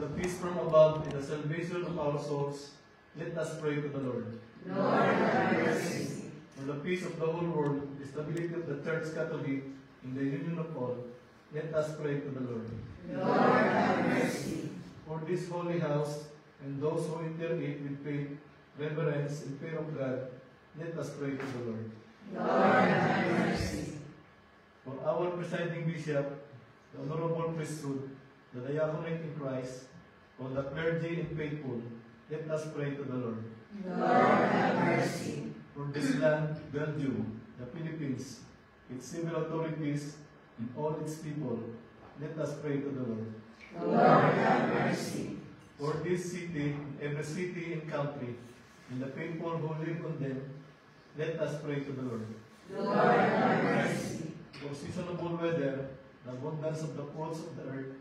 the peace from above and the salvation of our souls, let us pray to the Lord. Lord, have mercy. For the peace of the whole world, the stability of the Church Catholic, in the union of all, let us pray to the Lord. Lord, have mercy. For this holy house, and those who enter it with faith, reverence, and fear of God, let us pray to the Lord. Lord, have mercy. For our presiding bishop, the honorable priesthood, the diaconate in Christ, for the clergy and faithful, let us pray to the Lord. Lord, have mercy. For this land, Belgium, the Philippines, its civil authorities, and all its people, let us pray to the Lord. Lord, have mercy. For this city, and every city and country, and the people who live on them, let us pray to the Lord. Lord, have mercy. For seasonable weather, the abundance of the fruits of the earth,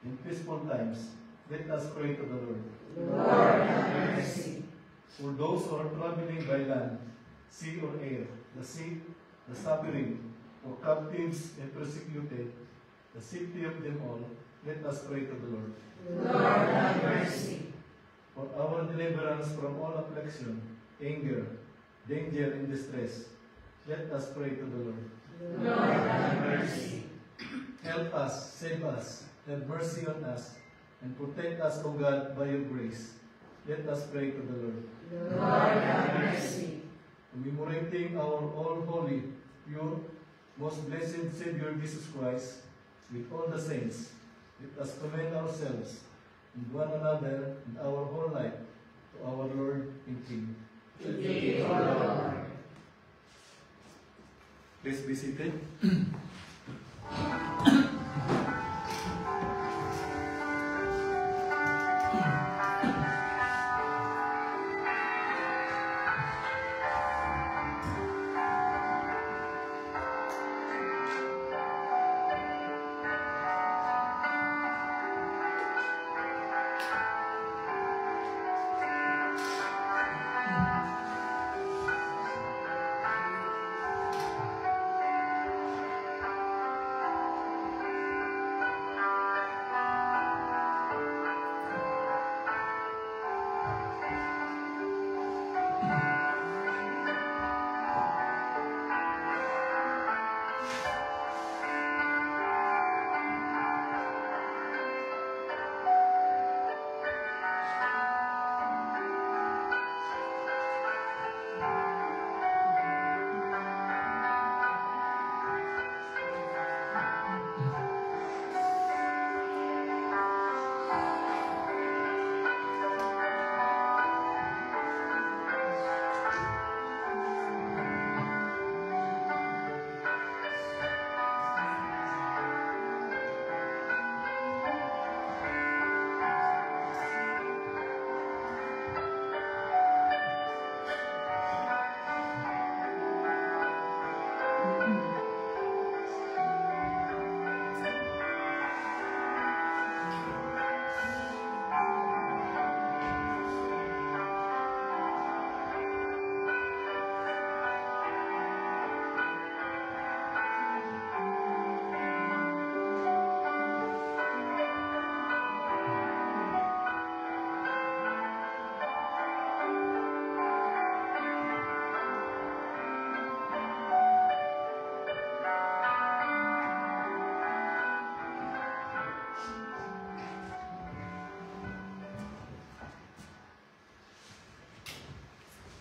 in peaceful times, let us pray to the Lord. Lord, have mercy. For those who are traveling by land, sea or air, the sick, the suffering, for captives and persecuted, the safety of them all, let us pray to the Lord. Lord, have mercy. For our deliverance from all affliction, anger, danger, and distress, let us pray to the Lord. Lord, have mercy. Help us, save us, have mercy on us, and protect us, O God, by your grace. Let us pray to the Lord. Lord, have mercy. Commemorating our all-holy, pure, most blessed Savior Jesus Christ, with all the saints, let us commend ourselves and one another and our whole life to our Lord and King. To thee, O Lord. Please be seated.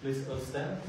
Please all stand.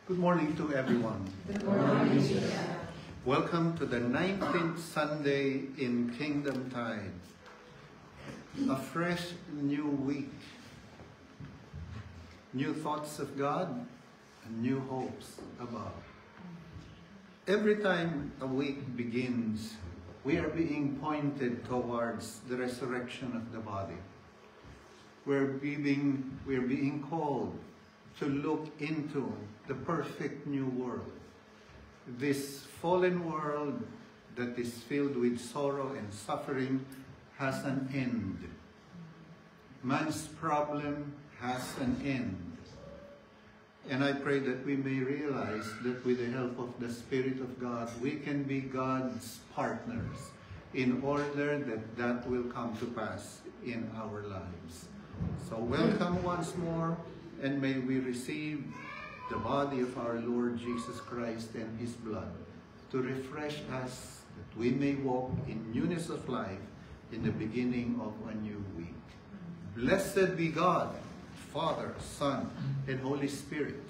Good morning to everyone. Good morning, Bishop. Welcome to the 19th Sunday in Kingdom Tide. A fresh new week. New thoughts of God and new hopes above. Every time a week begins, we are being pointed towards the resurrection of the body. We're being called to look into the perfect new world. This fallen world that is filled with sorrow and suffering has an end. Man's problem has an end. And I pray that we may realize that with the help of the Spirit of God, we can be God's partners in order that that will come to pass in our lives. So welcome once more, and may we receive the body of our Lord Jesus Christ and His blood to refresh us, that we may walk in newness of life in the beginning of a new week. Blessed be God, Father, Son, and Holy Spirit.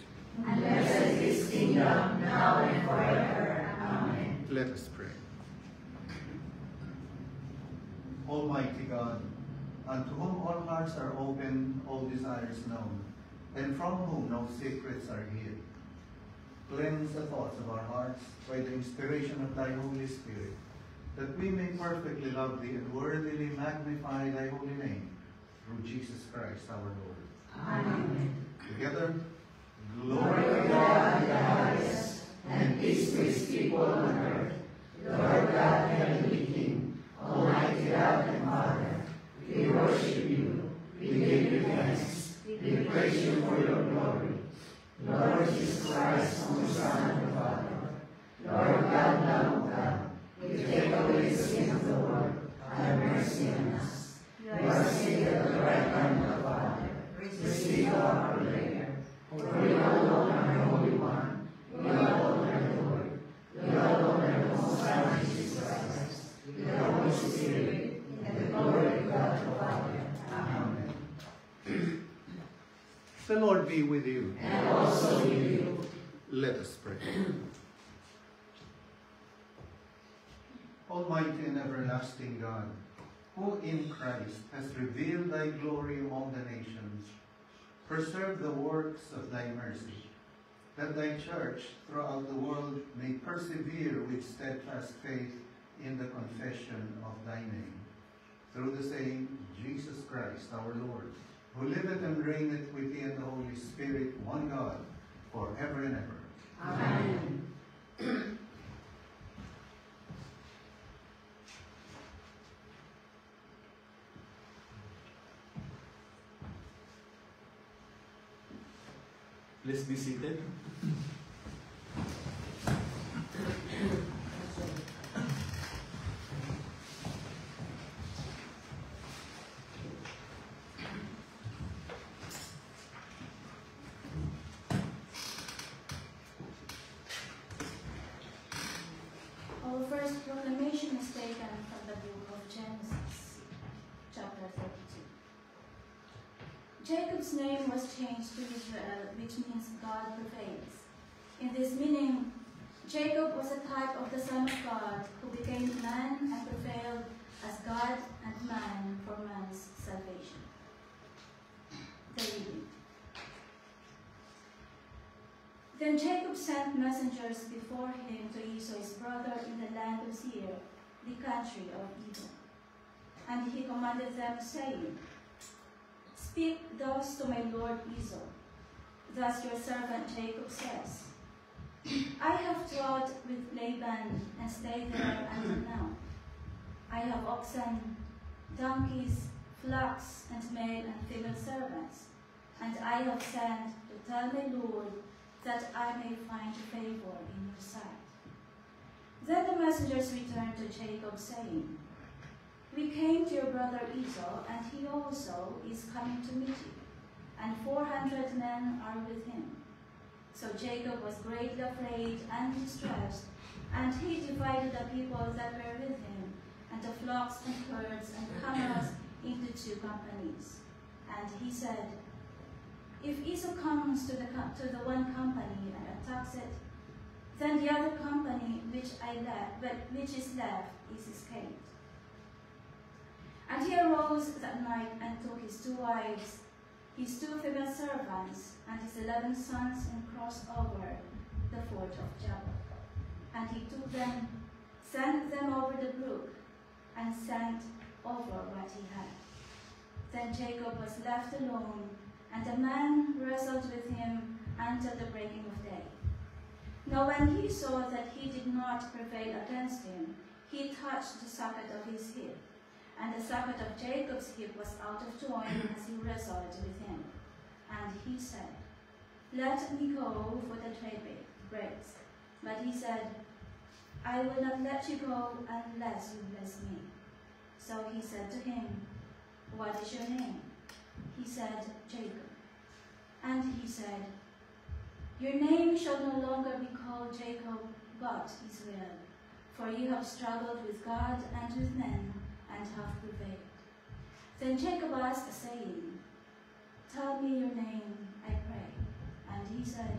And blessed is His kingdom, now and forever. Amen. Let us pray. Almighty God, unto whom all hearts are open, all desires known, and from whom no secrets are hid, cleanse the thoughts of our hearts by the inspiration of Thy Holy Spirit, that we may perfectly love Thee and worthily magnify Thy holy name, through Jesus Christ our Lord. Amen. Together, Glory to God in the highest, and peace to His people on earth. Lord God, Heavenly King, Almighty God and Father, we worship You, we give You thanks, we praise You for Your glory. Lord Jesus Christ, only Son of the Father, Lord God, Lamb of God, you take away the sin of the world, have mercy on us. You are seated at the right hand of the Father, receive our prayer. For You alone are the Holy One, You alone are the Lord, You alone are the Most High Jesus Christ, the Holy Spirit, and the glory of God the Father. Amen. the Lord be with you. And also with you. Let us pray. Almighty and everlasting God, who in Christ has revealed Thy glory among the nations, preserve the works of Thy mercy, that Thy church throughout the world may persevere with steadfast faith in the confession of Thy name. Through the same Jesus Christ our Lord, who liveth and reigneth with Thee and the Holy Spirit, one God, forever and ever. Amen. Please be seated. Our first proclamation is taken from the book of Genesis, chapter 32. Jacob's name was changed to Israel, which means God prevails. In this meaning, Jacob was a type of the Son of God, who became man and prevailed as God and man for man's salvation. The reading. Then Jacob sent messengers before him to Esau his brother in the land of Seir, the country of Edom. And he commanded them, saying, Speak thus to my lord Esau. Thus your servant Jacob says, I have dwelt with Laban and stayed there until now. I have oxen, donkeys, flocks, and male and female servants, and I have sent to tell my lord that I may find favor in your sight. Then the messengers returned to Jacob, saying, We came to your brother Esau, and he also is coming to meet you, and 400 men are with him. So Jacob was greatly afraid and distressed, and he divided the people that were with him, and the flocks and herds and camels into 2 companies. And he said, If Esau comes to the one company and attacks it, Then the other company which is left is escaped. And he arose that night and took his 2 wives, his 2 female servants, and his 11 sons, and crossed over the ford of Jabbok. And he took them, sent them over the brook, and sent over what he had. Then Jacob was left alone, and the man wrestled with him until the breaking of day. Now when he saw that he did not prevail against him, he touched the socket of his hip, and the socket of Jacob's hip was out of joint as he wrestled with him. And he said, "Let me go, for the trade breaks." But he said, "I will not let you go unless you bless me." So he said to him, "What is your name?" He said, "Jacob." And he said, "Your name shall no longer be called Jacob, but Israel, for you have struggled with God and with men, and have prevailed." Then Jacob asked, saying, "Tell me your name, I pray." And he said,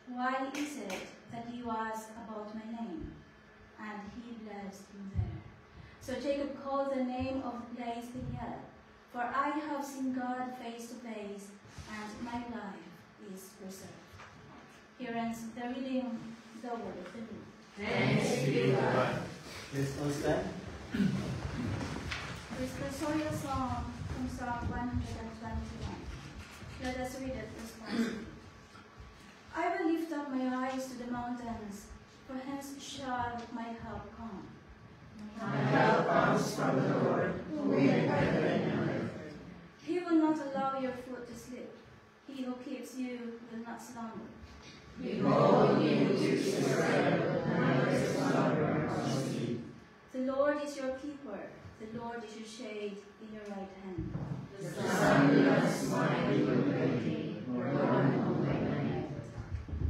"Why is it that you ask about my name?" And he blessed him there. So Jacob called the name of the place Peniel, "For I have seen God face to face, and my life is preserved." Here ends the reading, the word of the Lord. Thanks be to God. Let's all stand. Responsorial Song from Psalm 121. Let us read it responsibly. I will lift up my eyes to the mountains, for hence shall my help come. My help comes from the Lord, who made heaven and earth. He will not allow your foot to slip. He who keeps you will not slumber. Behold, he who keeps Israel will never slumber nor sleep. The Lord is your keeper. The Lord is your shade in your right hand. The sun will not smite you with thee, nor dawn by night.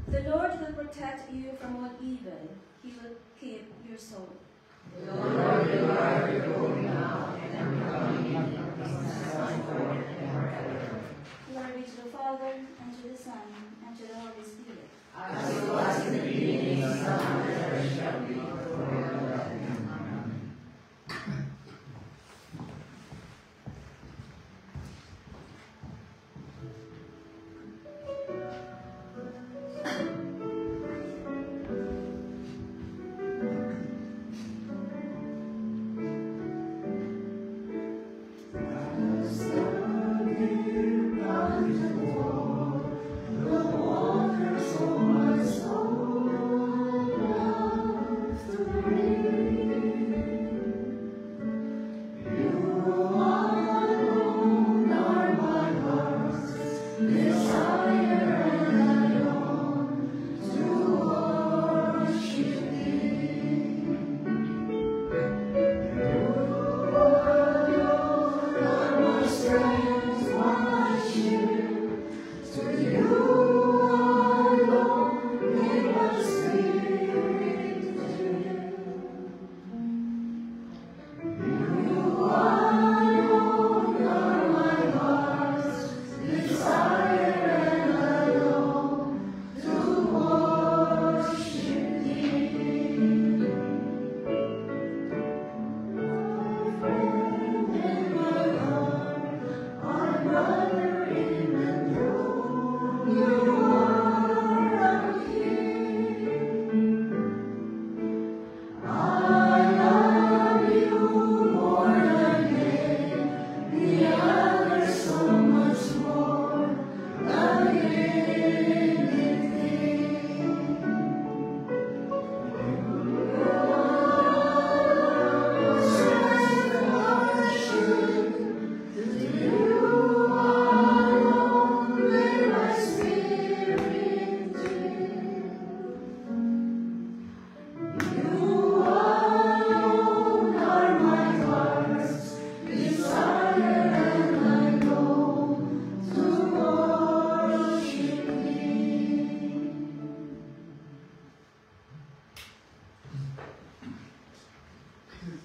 The Lord will protect you from all evil. He will keep your soul. The Lord will guard your going out and your coming in from this time forth and forever. Glory be to the Father, and to the Son, and to the Holy Spirit. As it was in the beginning, is now, and ever shall be, forever. Amen.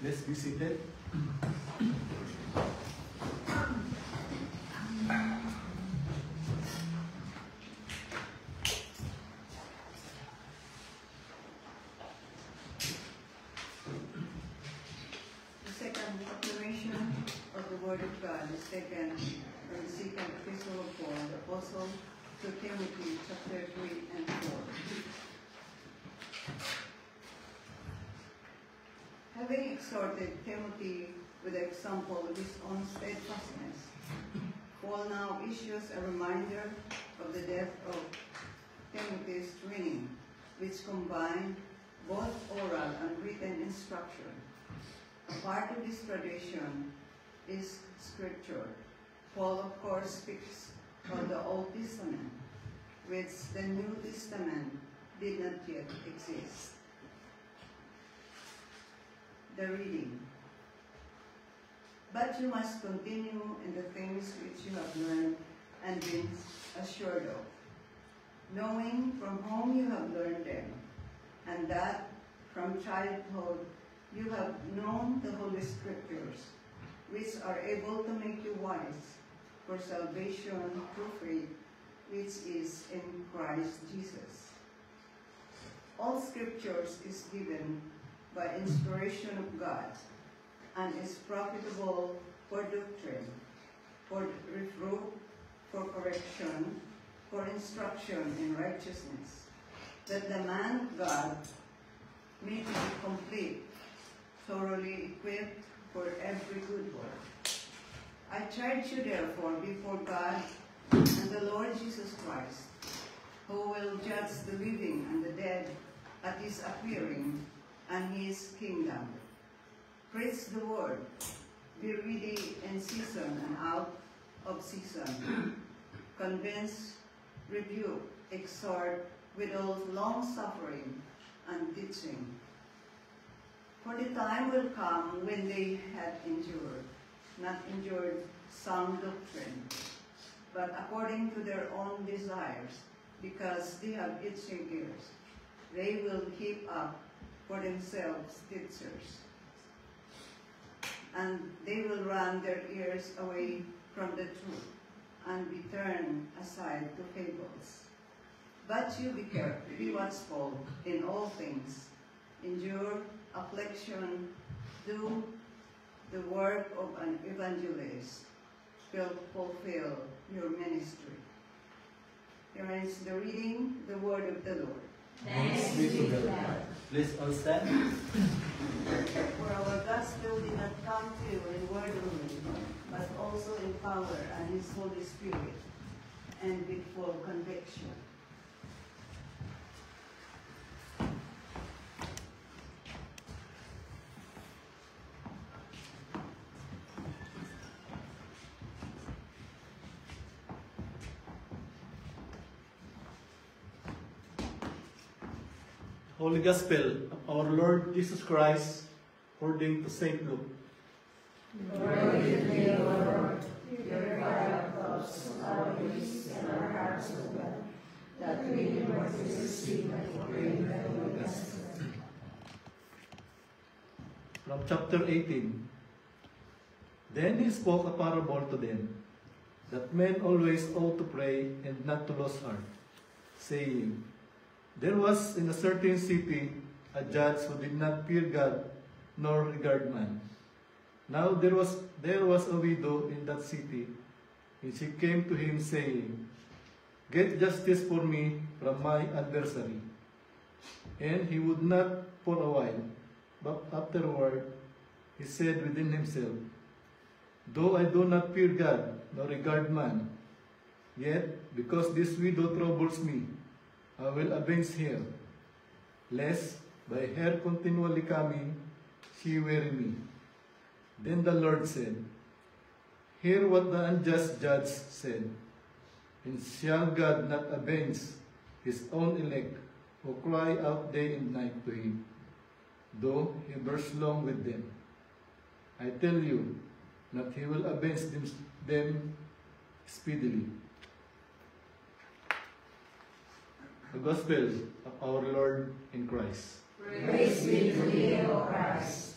Let's be seated. word of God is taken from the second epistle of Paul, the apostle, to Timothy, chapter 3 and 4. Having exhorted Timothy with the example of his own steadfastness, Paul now issues a reminder of the death of Timothy's training, which combined both oral and written instruction. A part of this tradition is scripture. Paul, of course, speaks of the Old Testament, which the New Testament did not yet exist. The reading. But you must continue in the things which you have learned and been assured of, knowing from whom you have learned them, and that from childhood you have known the Holy Scriptures, which are able to make you wise for salvation through faith, which is in Christ Jesus. All Scriptures is given by inspiration of God, and is profitable for doctrine, for reproof, for correction, for instruction in righteousness, that the man of God may be complete, thoroughly equipped for every good work. I charge you therefore before God and the Lord Jesus Christ, who will judge the living and the dead at his appearing and his kingdom. Preach the word, be ready in season and out of season. Convince, rebuke, exhort with all long-suffering and teaching. For the time will come when they had not endured sound doctrine, but according to their own desires, because they have itching ears, they will heap up for themselves teachers, and they will run their ears away from the truth and be turned aside to fables. But you be careful, be watchful in all things, endure affliction, do the work of an evangelist, fulfill your ministry. Here is the reading, the word of the Lord. Thanks be to God. Please all stand. For our gospel did not come to you in word only, but also in power and his Holy Spirit, and with full conviction. Holy Gospel of our Lord Jesus Christ according to St. Luke. Glory to thee, O Lord. Purify our thoughts, our deeds, and our hearts, O God, that we may worthily receive and proclaim thy Holy Gospel. From chapter 18. Then he spoke a parable to them, that men always ought to pray and not to lose heart, saying, There was in a certain city a judge who did not fear God nor regard man. Now there was a widow in that city, and she came to him saying, Get justice for me from my adversary. And he would not for a while, but afterward he said within himself, Though I do not fear God nor regard man, yet because this widow troubles me, I will avenge her, lest by her continually coming she weary me. Then the Lord said, Hear what the unjust judge said, and shall God not avenge his own elect who cry out day and night to him, though he bears long with them? I tell you that he will avenge them speedily. The Gospel of our Lord in Christ. Praise be to thee, O Christ.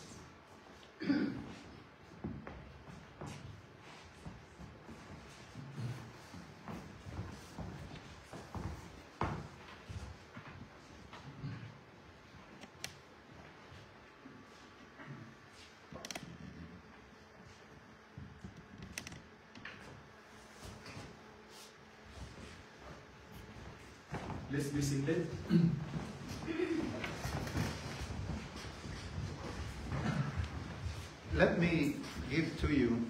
Please be seated. Let me give to you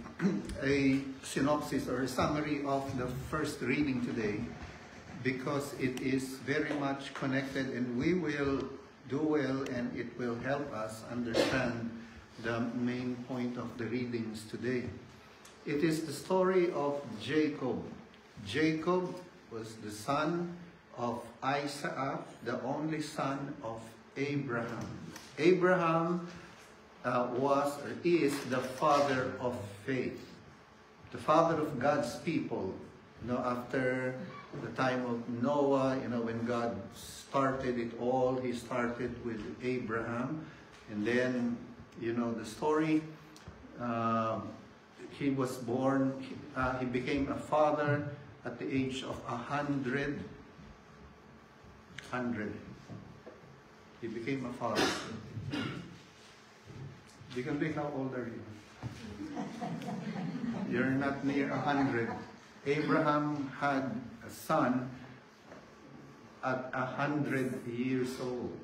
a synopsis or a summary of the first reading today, because it is very much connected, and we will do well, and it will help us understand the main point of the readings today. It is the story of Jacob. Jacob was the son of Isaac, the only son of Abraham. Abraham was or is the father of faith, the father of God's people. You know, after the time of Noah, you know, when God started it all, he started with Abraham. And then, you know, the story, he was born, he became a father at the age of 100. He became a father. You can think, how old are you? You're not near 100. Abraham had a son at 100 years old.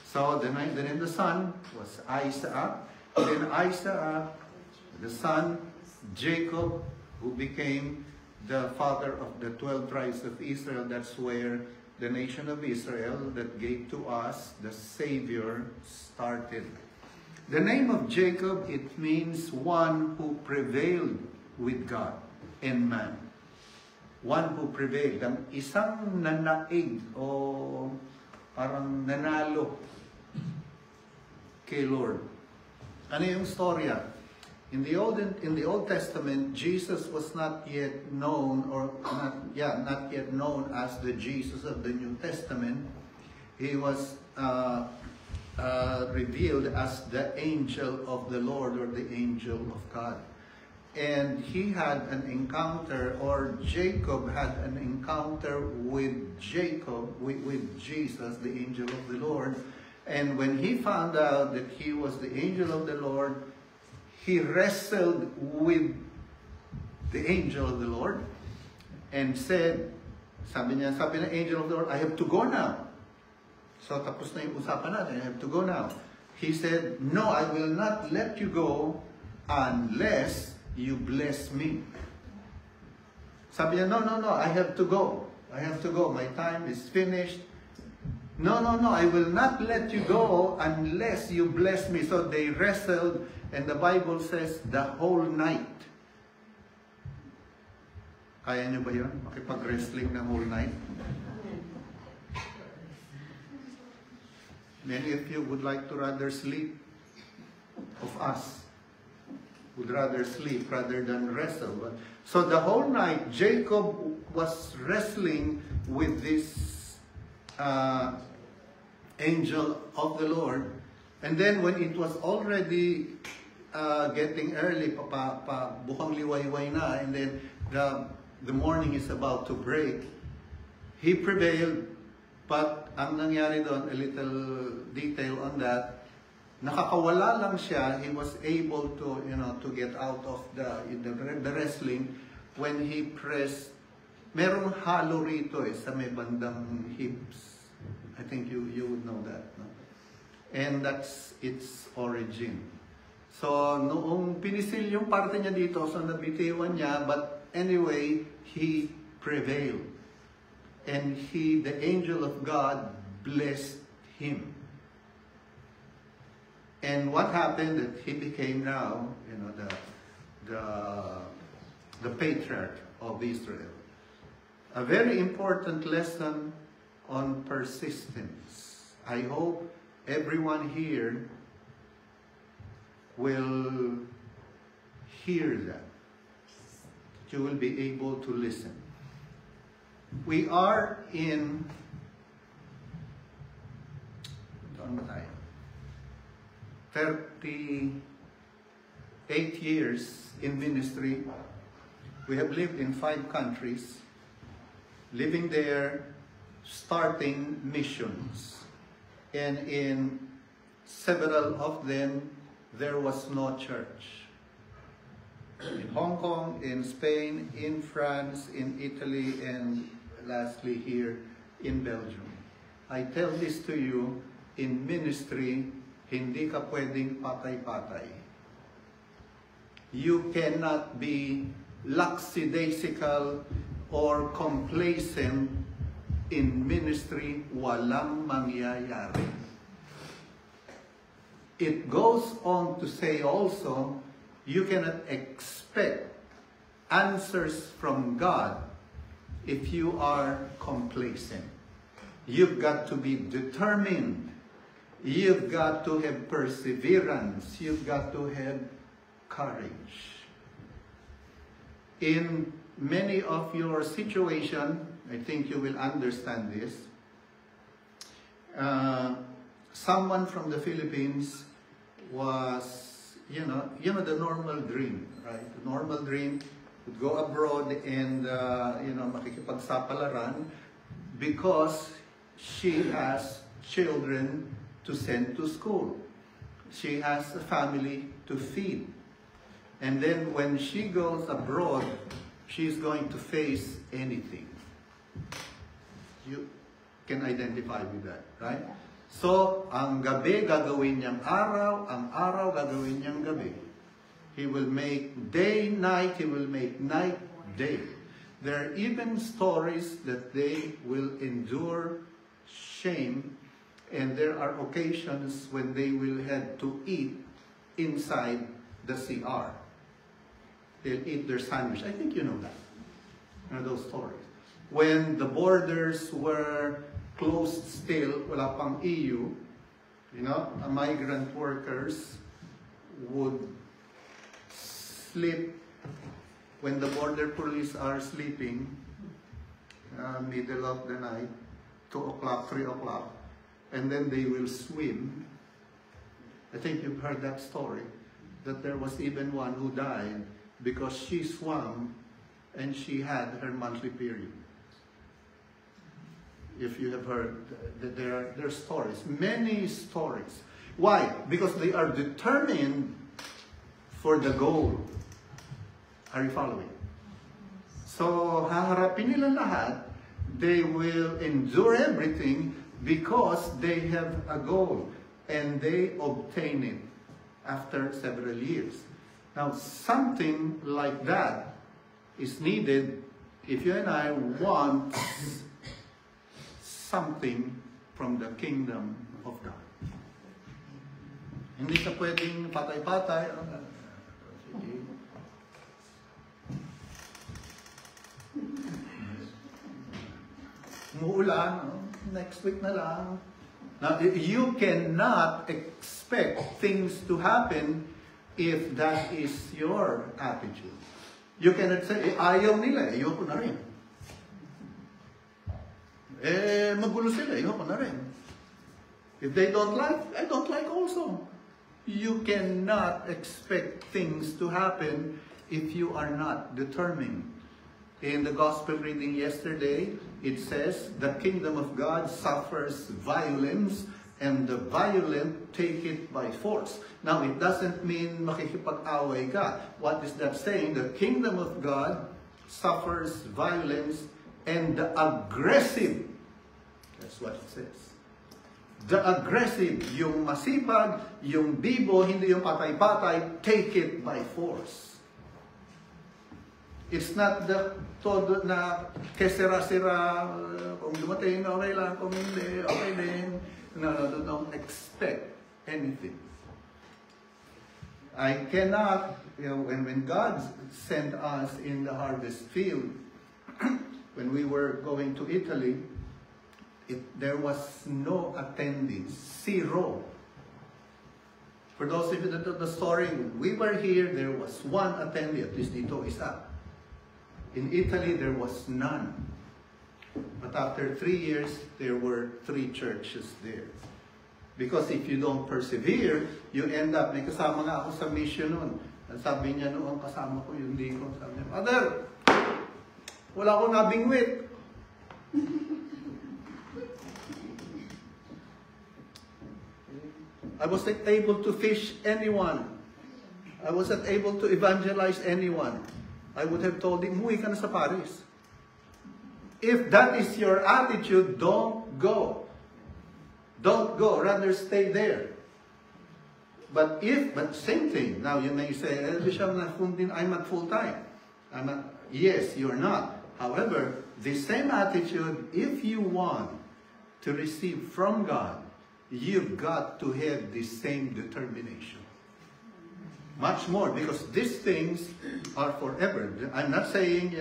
So the name of the son was Isaac. And then Isaac, the son, Jacob, who became the father of the 12 tribes of Israel. That's where the nation of Israel that gave to us the Savior started. The name of Jacob, it means one who prevailed with God and man. One who prevailed. Ang isang nanaig o parang nanalo kay Lord. Ano yung storya? In the Old Testament, Jesus was not yet known, or not yet known as the Jesus of the New Testament. He was revealed as the angel of the Lord, or the angel of God. And he had an encounter, or Jacob had an encounter with Jesus, the angel of the Lord. And when he found out that he was the angel of the Lord, he wrestled with the angel of the Lord and said, sabi ng angel of the Lord, I have to go now. So tapos na yung usapan natin, I have to go now. He said, no, I will not let you go unless you bless me. Sabi niya, no, I have to go. I have to go. My time is finished. No, I will not let you go unless you bless me. So they wrestled, and the Bible says the whole night. Kaya niyo ba yun? Makipag-wrestling na whole night? Many of you would like to rather sleep. Of us would rather sleep rather than wrestle. But, so the whole night, Jacob was wrestling with this angel of the Lord. And then when it was already getting early, bukang liwayway na, and then the morning is about to break, he prevailed. But ang nangyari doon, a little detail on that, nakakawala lang siya. He was able to, to get out of the wrestling when he pressed. Merong halo rito sa may bandang hips. I think you would know that. No? And that's its origin. So, noong pinisil yung parte niya dito, so nabitiwan niya, but anyway, he prevailed. And the angel of God blessed him. And what happened, that he became now, the patriarch of Israel. A very important lesson on persistence. I hope everyone here will hear that. You will be able to listen. We are in 38 years in ministry. We have lived in 5 countries, living there, starting missions. And in several of them, there was no church. In Hong Kong, in Spain, in France, in Italy, and lastly here in Belgium. I tell this to you, in ministry, hindi ka pwedeng patay-patay. You cannot be lackadaisical or complacent in ministry. Walang mangyayari. It goes on to say also, you cannot expect answers from God if you are complacent. You've got to be determined. You've got to have perseverance. You've got to have courage. In many of your situations, I think you will understand this. Someone from the Philippines was, you know the normal dream, right? The normal dream would go abroad and, makikipagsapalaran because she has children to send to school. She has a family to feed. And then when she goes abroad, she's going to face anything. You can identify with that, right? So, ang gabi gagawin niyang araw, ang araw gagawin niyang gabi. He will make day, night, he will make night, day. There are even stories that they will endure shame, and there are occasions when they will have to eat inside the CR. They'll eat their sandwich. I think you know that. You know those stories. When the borders were closed still, wala pang EU, migrant workers would sleep when the border police are sleeping, middle of the night, 2 o'clock, 3 o'clock, and then they will swim. I think you've heard that story, that there was even one who died because she swam and she had her monthly period. If you have heard, that there are stories, many stories. Why? Because they are determined for the goal. Are you following? So, haharapin nila lahat. They will endure everything because they have a goal and they obtain it after several years. Now, something like that is needed if you and I want something from the kingdom of God. Hindi ka pwedeng patay-patay. Umuulan, next week na lang. Now, you cannot expect things to happen if that is your attitude. You cannot say, ayaw nila, ayoko na rin. Magulo sila, ayoko na rin. If they don't like, I don't like also. You cannot expect things to happen if you are not determined. In the gospel reading yesterday, it says, the kingdom of God suffers violence, and the violent take it by force. Now, it doesn't mean makikipag-away ka. What is that saying? The kingdom of God suffers violence, and the aggressive, that's what it says. The aggressive, yung masipag, yung bibo, hindi yung patay-patay, take it by force. It's not the todo na kesera-sera, kung dumating, okay lang, kung hindi, okay din. No, don't expect anything. I cannot, when God sent us in the harvest field, when we were going to Italy, there was no attending, zero. For those of you that know the story, when we were here, there was one attendee, at least dito isa. In Italy, there was none. But after 3 years, there were 3 churches there. Because if you don't persevere, you end up, may kasama nga ako sa mission noon. Sabi niya noon, kasama ko yung deacon. Sabi niya, Father, wala akong nabingwit. I wasn't able to fish anyone. I wasn't able to evangelize anyone. I would have told him, umuwi ka na sa Paris. If that is your attitude, don't go. Don't go, rather stay there. But same thing. Now you may say, Bishop, I'm at full time. Yes, you're not. However, the same attitude, if you want to receive from God, you've got to have the same determination. Much more, because these things are forever. I'm not saying,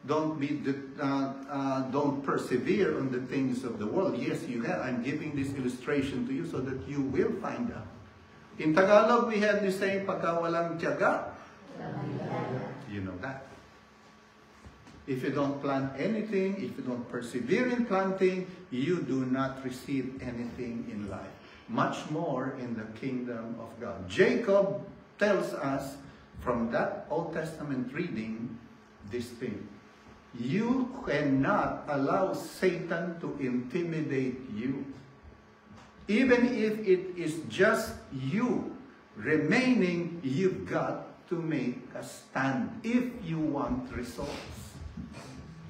don't persevere on the things of the world. Yes, you have. I'm giving this illustration to you so that you will find out. In Tagalog, we have the saying, pagka walang tiyaga. You know that. If you don't plant anything, if you don't persevere in planting, you do not receive anything in life. Much more in the kingdom of God. Jacob tells us from that Old Testament reading this thing. You cannot allow Satan to intimidate you. Even if it is just you remaining, you've got to make a stand if you want results.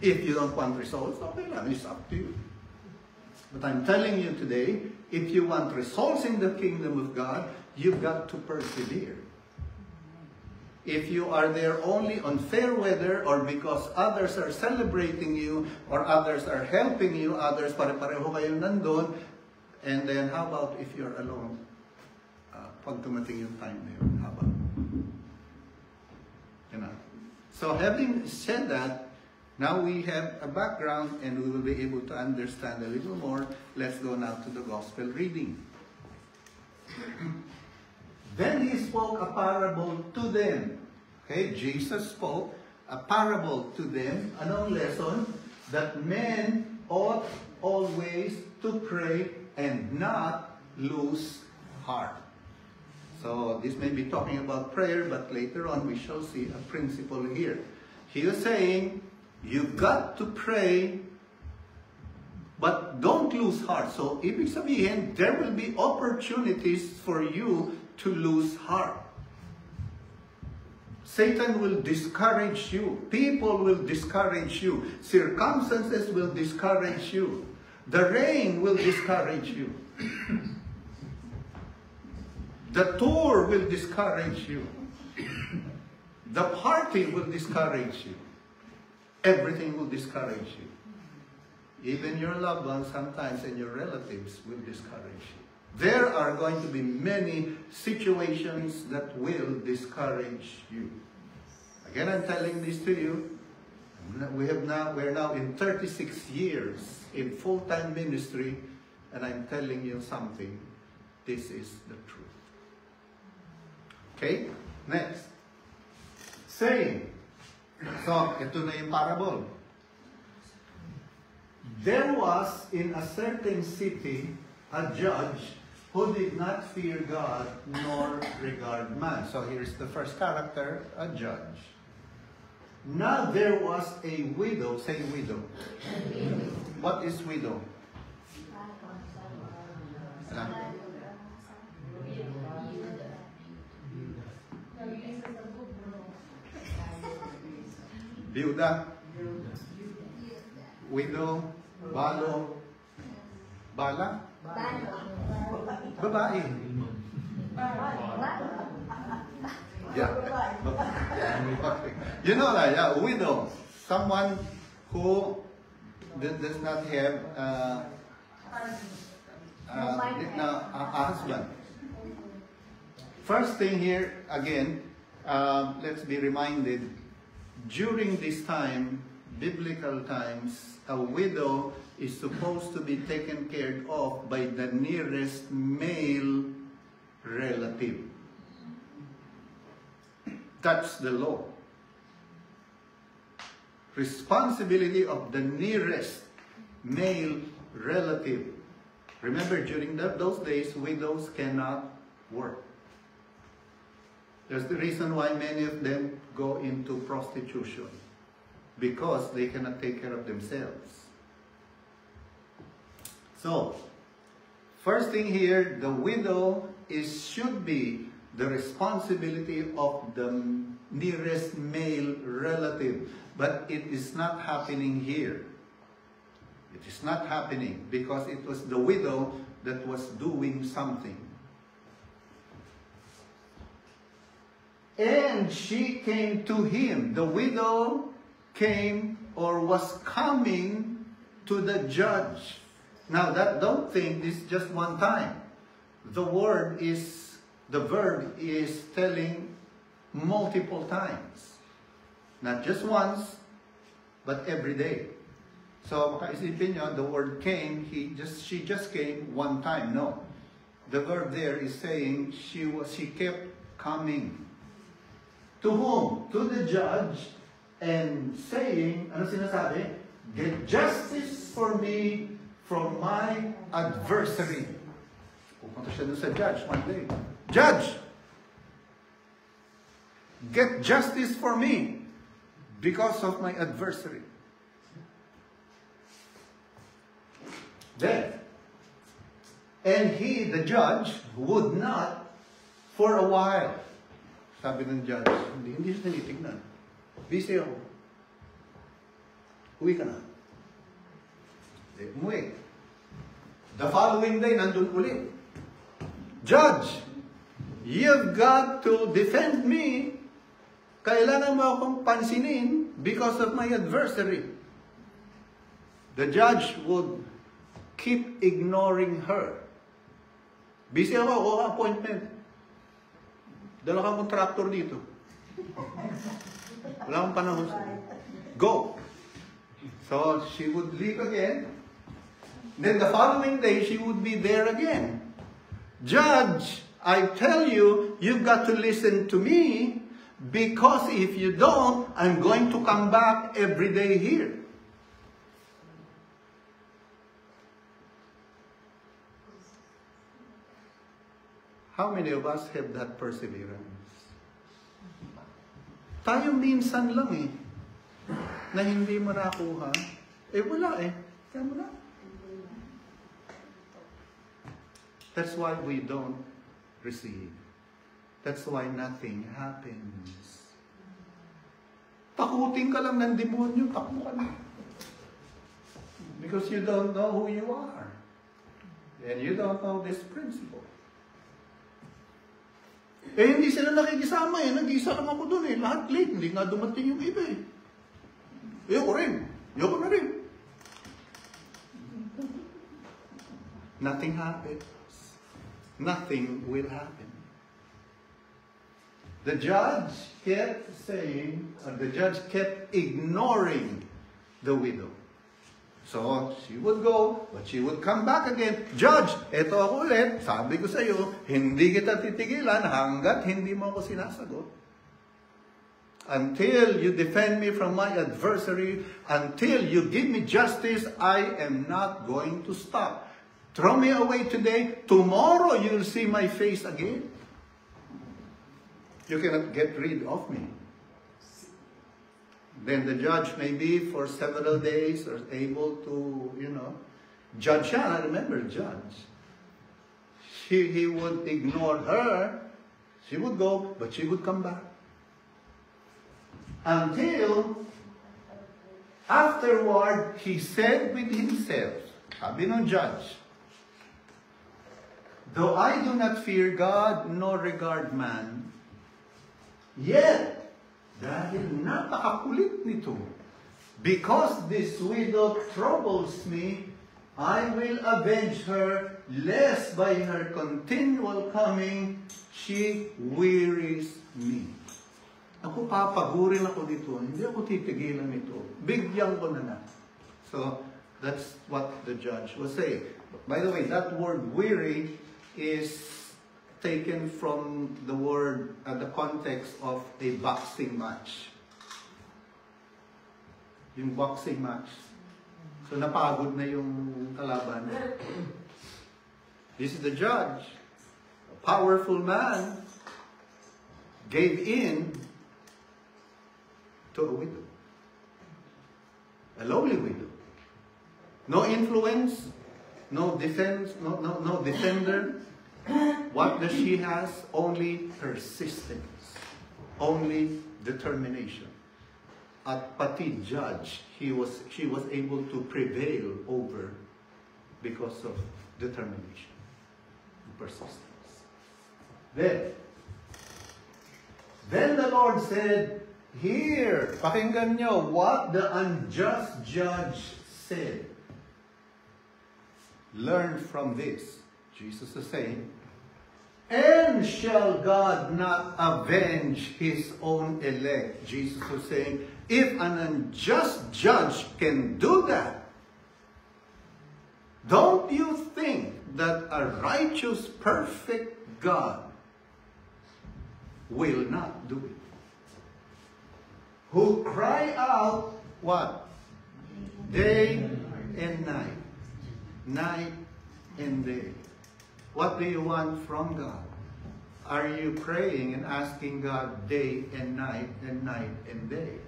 If you don't want results, okay lang, it's up to you. But I'm telling you today, if you want results in the kingdom of God, you've got to persevere. If you are there only on fair weather or because others are celebrating you or others are helping you, others pare-pareho kayo nandun, and then how about if you're alone? Pag dumating yung time na yun, how about? You know? So having said that, now we have a background and we will be able to understand a little more. Let's go now to the gospel reading. Then he spoke a parable to them. Okay, Jesus spoke a parable to them. Anong lesson? That men ought always to pray and not lose heart. So this may be talking about prayer, but later on we shall see a principle here. He was saying, you've got to pray, but don't lose heart. So ibig sabihin, there will be opportunities for you to lose heart. Satan will discourage you. People will discourage you. Circumstances will discourage you. The rain will discourage you. The tour will discourage you. The party will discourage you. Everything will discourage you. Even your loved ones sometimes and your relatives will discourage you. There are going to be many situations that will discourage you. Again, I'm telling this to you. We're now in 36 years in full-time ministry, and I'm telling you something. This is the truth. Okay? Next. Saying. So, ito na yung parable. There was in a certain city a judge who did not fear God nor regard man. So here's the first character, a judge. Now there was a widow. Say widow. What is widow? Biuda. Widow. Balo. Bala. Babae. Yeah. You know that, yeah, widow. Someone who does not have a husband. First thing here, again, let's be reminded, during this time, biblical times, a widow is supposed to be taken care of by the nearest male relative. That's the law. Responsibility of the nearest male relative. Remember, during those days, widows cannot work. That's the reason why many of them go into prostitution, because they cannot take care of themselves. So, first thing here, the widow should be the responsibility of the nearest male relative. But it is not happening here. It is not happening because it was the widow that was doing something. And she came to him. The widow came or was coming to the judge. Now, don't think this is just one time. The verb is telling multiple times. Not just once, but every day. So, makaisipin nyo, the word came, she just came one time. No. The verb there is saying she kept coming. To whom? To the judge, and saying, ano sinasabi? Get justice for me from my adversary. Pupunta siya dun sa judge one day. Judge! Get justice for me because of my adversary. Then, and he, the judge, would not for a while. Sabi ng judge, hindi siya tinitignan. Busy ako. Uwi ka na. Umuwi. The following day, nandun ulit. Judge, you've got to defend me. Kailangan mo akong pansinin because of my adversary. The judge would keep ignoring her. Busy ako, o appointment. Dala kang contractor dito. Wala akong panahon. Go. So she would leave again. Then the following day, she would be there again. Judge, I tell you, you've got to listen to me, because if you don't, I'm going to come back every day here. How many of us have that perseverance? Tayo minsan lang na hindi mo nakuha. Wala Kaya mo na. That's why we don't receive. That's why nothing happens. Takutin ka lang ng demonyo, takbo ka na. Because you don't know who you are. And you don't know this principle. Hindi sila nakikisama Nag-isa lang ako doon Lahat late. Hindi nga dumating yung iba Ayoko rin. Ayoko na rin. Nothing happens. Nothing will happen. The judge kept saying, or the judge kept ignoring the widow. So, she would go, but she would come back again. Judge, eto ako ulit. Sabi ko sa iyo, hindi kita titigilan hanggat hindi mo ako sinasagot. Until you defend me from my adversary, until you give me justice, I am not going to stop. Throw me away today. Tomorrow you'll see my face again. You cannot get rid of me. Then the judge maybe for several days are able to, judge siya. I remember judge. He would ignore her. She would go, but she would come back. Until afterward, he said with himself, sabi ng judge, though I do not fear God nor regard man, yet, dahil napakakulit nito, because this widow troubles me, I will avenge her, lest by her continual coming, she wearies me. Ako papagurin ako dito, hindi ako titigilan nito. Bigyan ko na. So, that's what the judge was saying. By the way, that word weary is taken from the word, the context of a boxing match. Yung boxing match. So napagod na yung kalaban. This is the judge. A powerful man gave in to a widow. A lowly widow. No influence, no defense, no defender. What does she has? Only persistence. Only determination. at pati judge, she was able to prevail over because of determination and persistence. Then the Lord said, "Here, pakinggan nyo what the unjust judge said. Learn from this." Jesus is saying, "And shall God not avenge his own elect?" Jesus was saying, if an unjust judge can do that, don't you think that a righteous, perfect God will not do it? Who cry out, what? Day and night. Night and day. What do you want from God? Are you praying and asking God day and night and night and day?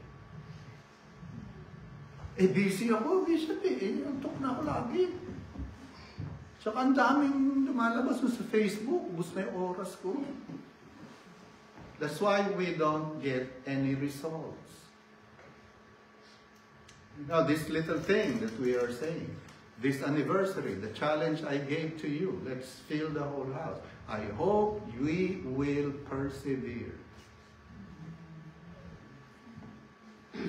Busy ako. Antok na ako lagi. Tsaka ang daming lumalabas sa Facebook. Gusto na yung oras ko. That's why we don't get any results. Now, this little thing that we are saying, this anniversary, the challenge I gave to you, let's fill the whole house. I hope we will persevere.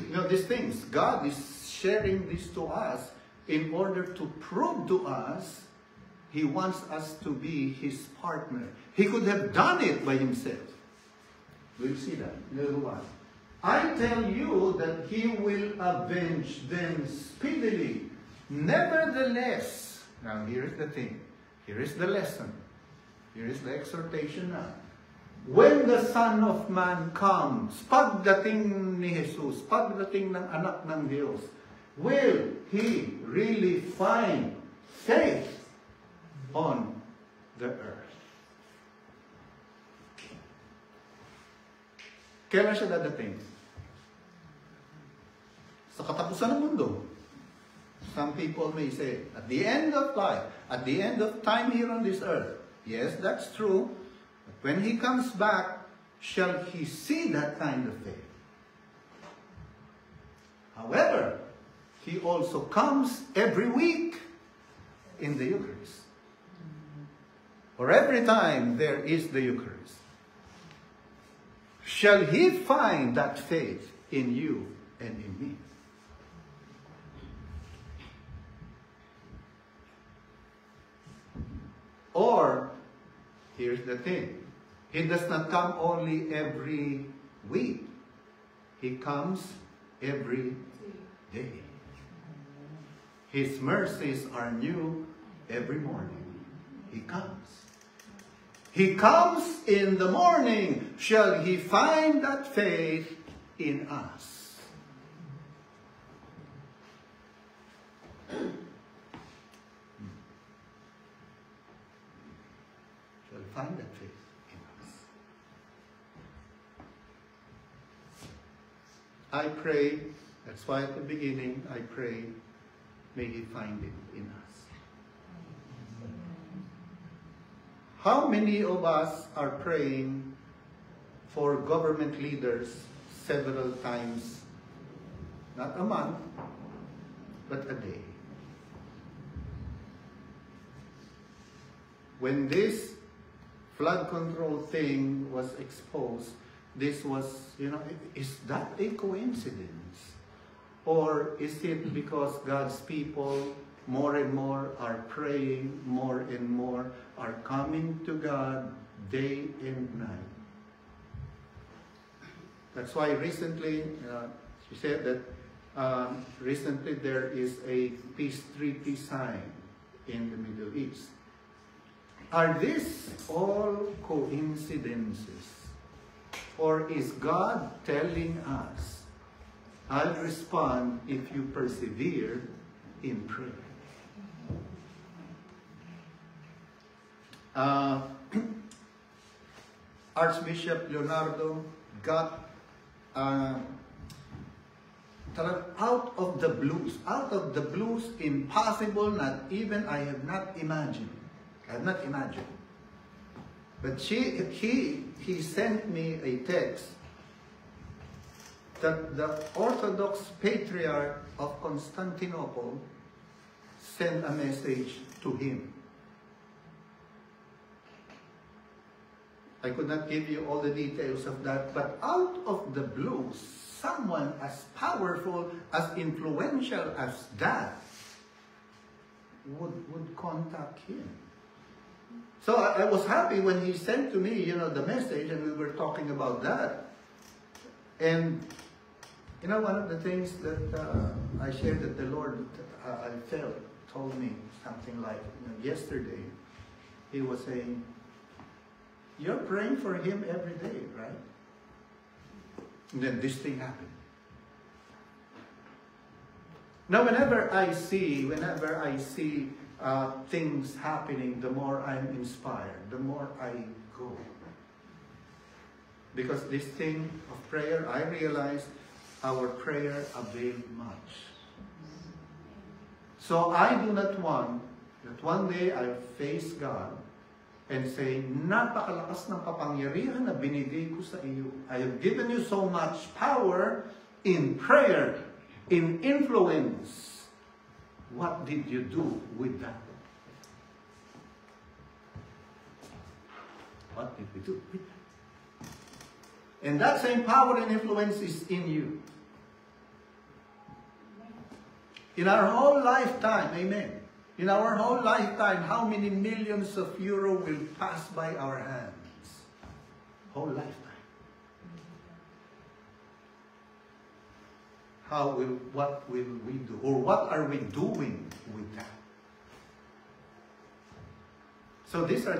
Now, these things, God is sharing this to us in order to prove to us He wants us to be His partner. He could have done it by Himself. Do you see that? Little one. I tell you that He will avenge them speedily. Nevertheless, now here's the thing. Here is the lesson. Here is the exhortation now. When the Son of Man comes, pagdating ni Jesus, pagdating ng anak ng Diyos, will He really find faith on the earth? Kailan siya dadating? Sa katapusan ng mundo. Some people may say, at the end of life, at the end of time here on this earth. Yes, that's true. But when He comes back, shall He see that kind of faith? However, He also comes every week in the Eucharist. Or every time there is the Eucharist. Shall He find that faith in you and in me? Or, here's the thing. He does not come only every week. He comes every day. His mercies are new every morning. He comes. He comes in the morning. Shall He find that faith in us? Shall He find that faith in us? I pray, that's why at the beginning I pray, may He find it in us. How many of us are praying for government leaders several times, not a month, but a day? When this flood control thing was exposed, this was, is that a coincidence? Or is it because God's people more and more are praying, more and more are coming to God day and night? That's why recently, she said that recently there is a peace treaty sign in the Middle East. Are these all coincidences? Or is God telling us, I'll respond if you persevere in prayer? Archbishop Leonardo got out of the blues, impossible, not even I have not imagined. But he sent me a text that the Orthodox Patriarch of Constantinople sent a message to him. I could not give you all the details of that, but out of the blue, someone as powerful, as influential as that would contact him. So I was happy when he sent to me, the message, and we were talking about that. And, one of the things that I shared that the Lord, I felt, told me something like, yesterday, he was saying, you're praying for him every day, right? And then this thing happened. Now, whenever I see things happening, the more I'm inspired, the more I go. Because this thing of prayer, I realized our prayer availed much. So I do not want that one day I face God and say, napakalakas ng kapangyarihan na binigay ko sa iyo. I have given you so much power in prayer, in influence. What did you do with that? What did we do with that? And that same power and influence is in you. In our whole lifetime, amen. In our whole lifetime, how many millions of euro will pass by our hands? Whole lifetime. What will we do? Or what are we doing with that? So these are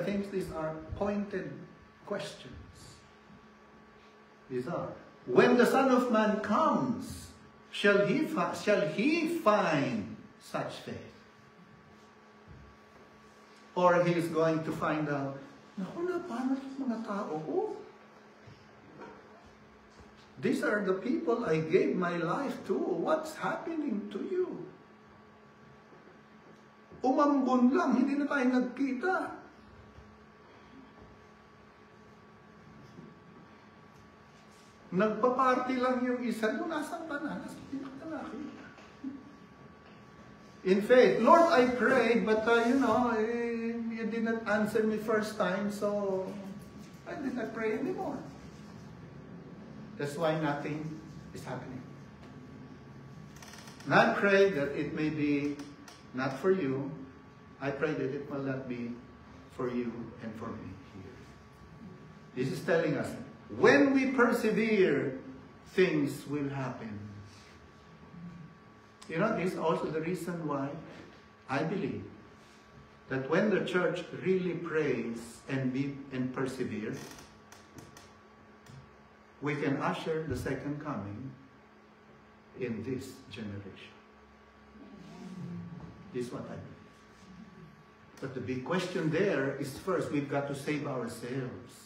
pointed questions. These are. When the Son of Man comes, shall he find such faith? Or he is going to find out, naku na, paano mga tao ko? These are the people I gave my life to. What's happening to you? Umambon lang, hindi na tayo nagkita. Nagpa-party lang yung isa, doon nasaan ka na? Hindi ka nakita. In faith, Lord, I prayed, but you did not answer me first time, so I did not pray anymore. That's why nothing is happening. And I pray that it may be not for you. I pray that it will not be for you and for me here. This is telling us, when we persevere, things will happen. This is also the reason why I believe that when the church really prays and perseveres, we can usher the second coming in this generation. This is what I believe. But the big question there is, first, we've got to save ourselves.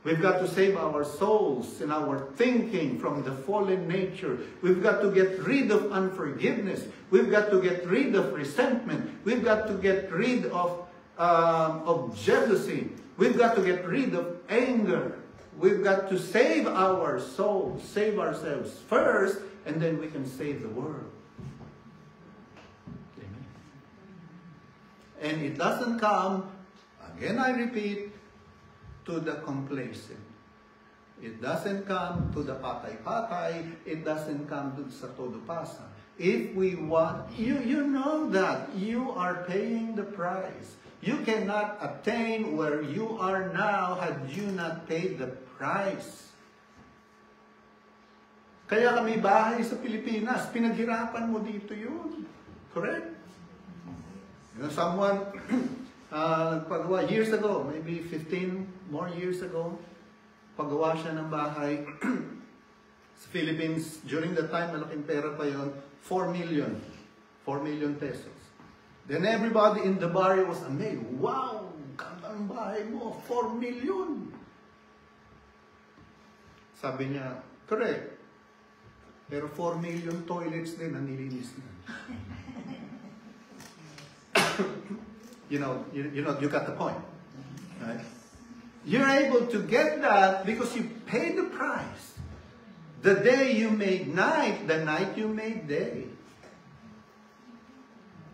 We've got to save our souls and our thinking from the fallen nature. We've got to get rid of unforgiveness. We've got to get rid of resentment. We've got to get rid of jealousy. We've got to get rid of anger. We've got to save our souls, save ourselves first, and then we can save the world. Amen. And it doesn't come, again I repeat, to the complacent. It doesn't come to the patay-patay. It doesn't come to sa todo pasa. If we want, you know that you are paying the price. You cannot attain where you are now had you not paid the price. Kaya kami bahay sa Pilipinas, pinaghirapan mo dito yun. Correct? Someone nagpagawa years ago, maybe 15 more years ago, pagawa siya ng bahay sa Philippines. During the time, malaking pera pa yun, 4 million pesos. Then everybody in the barrio was amazed. Wow, ganda ng bahay mo, 4 million. Sabi niya, correct. Pero 4 million toilets din ang nilinis na. You got the point. Right? You're able to get that because you paid the price. The day you made night, the night you made day.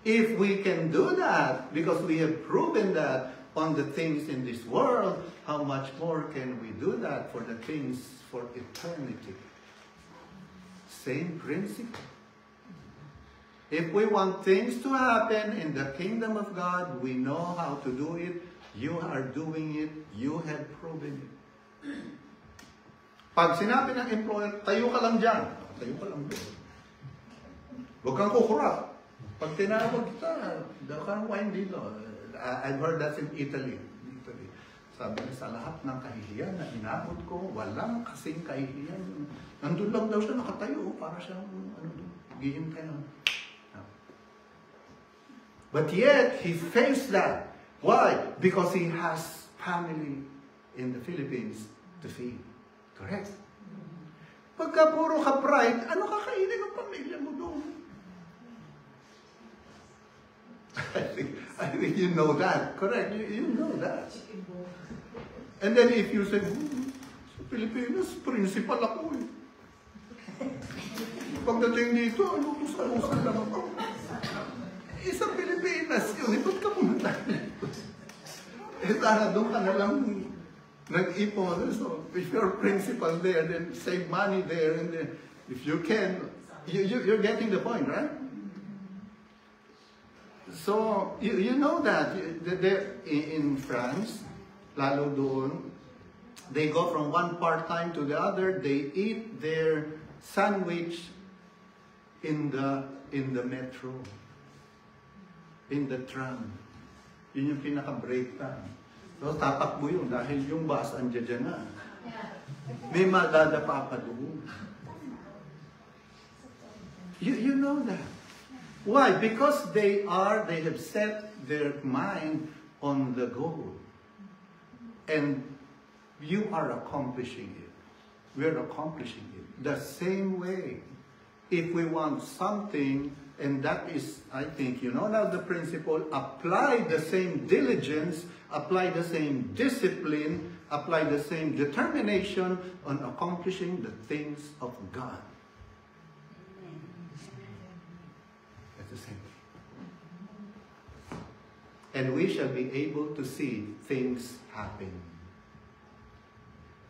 If we can do that, because we have proven that on the things in this world, how much more can we do that for the things for eternity? Same principle. If we want things to happen in the kingdom of God, we know how to do it. You are doing it. You have proven it. Pag sinabi ng employer, tayo ka lang dyan. Tayo ka lang doon. Huwag kang kukurap. Pag tinawag kita, daw kang wine dito. I've heard that in Italy. Sabi niya, sa lahat ng kahihiyan na inabot ko, walang kasing kahihiyan. Nandun lang daw siya nakatayo para siyang hihintay lang. But yet, he faced that. Why? Because he has family in the Philippines to feed. Correct? Pagka puro ka bright, ano kakainin ng pamilya mo doon? I think you know that. Correct? You know that. And then if you say, sa Pilipinas, principal ako eh. Pagdating dito, lutos-alusan lang ako. Sa Pilipinas yun, ba't ka pumunta? Sana doon ka na lang nag-ipon. So, if you're principal there, then save money there. And then, if you can, you're getting the point, right? So, you know that. In France, lalo doon, they go from one part-time to the other. They eat their sandwich in the metro. In the tram. Yun yung pinaka-break time. So, tatakbo yun dahil yung bus andyan na. May madadapa pa doon. You know that. Why? Because they have set their mind on the goal. And you are accomplishing it. We're accomplishing it. The same way. If we want something, and that is, I think, you know now the principle, apply the same diligence, apply the same discipline, apply the same determination on accomplishing the things of God. At the same way. And we shall be able to see things happen.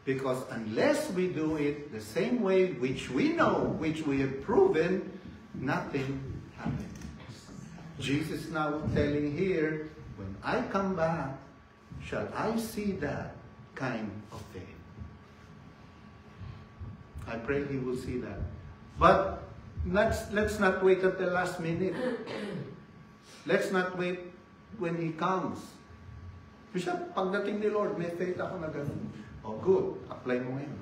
Because unless we do it the same way, which we know, which we have proven, nothing happens. Jesus now telling here, when I come back, shall I see that kind of thing? I pray he will see that. But let's not wait at the last minute. Let's not wait when he comes. Bishop, pagdating ni Lord, may faith ako na ganun. Oh, good. Apply mo ngayon.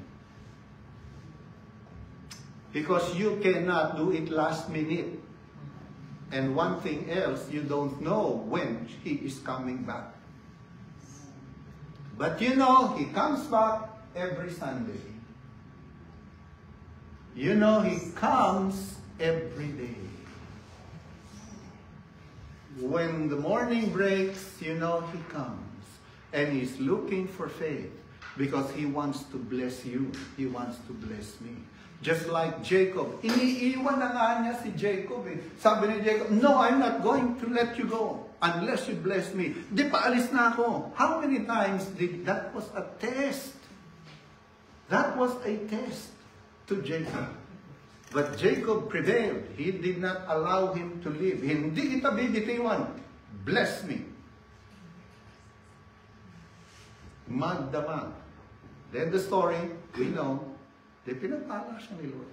Because you cannot do it last minute. And one thing else, you don't know when he is coming back. But you know, he comes back every Sunday. You know, he comes every day. When the morning breaks, you know he comes. And he's looking for faith. Because he wants to bless you. He wants to bless me. Just like Jacob. Iniiwan na nga niya si Jacob eh. Sabi ni Jacob, no, I'm not going to let you go unless you bless me. Di pa alis na ako. How many times that was a test? That was a test to Jacob. But Jacob prevailed. He did not allow him to live. Hindi kita bibitiwan. Bless me. Magdamag. Then the story, we know, they pinagpala siya ni Lord.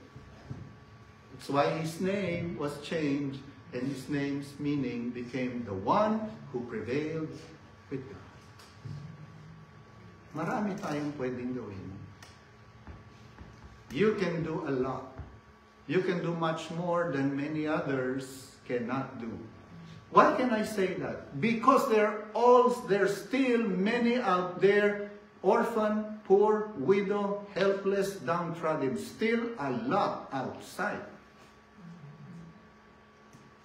That's why his name was changed, and his name's meaning became the one who prevailed with God. Marami tayong pwedeng gawin. You can do a lot. You can do much more than many others cannot do. Why can I say that? Because there's still many out there, orphan, poor, widow, helpless, downtrodden. Still a lot outside.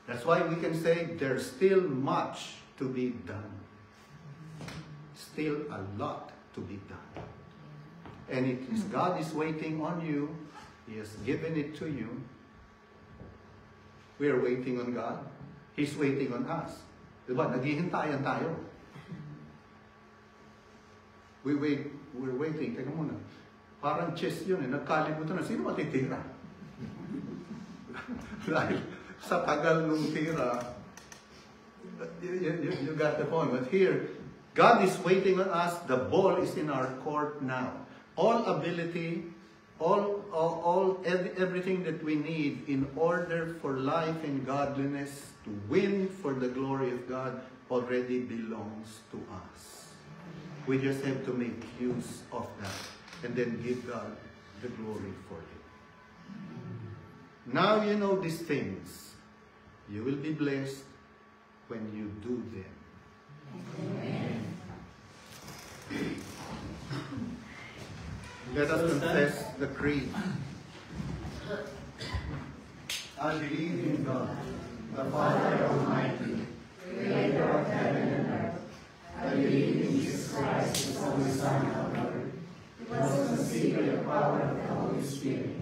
That's why we can say there's still much to be done. Still a lot to be done. And it is God is waiting on you He has given it to you. We are waiting on God. He's waiting on us. Diba? Naghihintayan tayo. We're waiting. Teka muna. Parang chess yun eh. Nagkalimutan na. Sino matitira? Dahil sa tagal nung tira, you got the point. But here, God is waiting on us. The ball is in our court now. All ability, everything that we need in order for life and godliness to win for the glory of God already belongs to us. We just have to make use of that and then give God the glory for it. Now you know these things. You will be blessed when you do them. Amen. Let us confess the creed. I believe in God, the Father Almighty, Creator of heaven and earth. I believe in Jesus Christ, His only Son, our Lord. He was conceived by the power of the Holy Spirit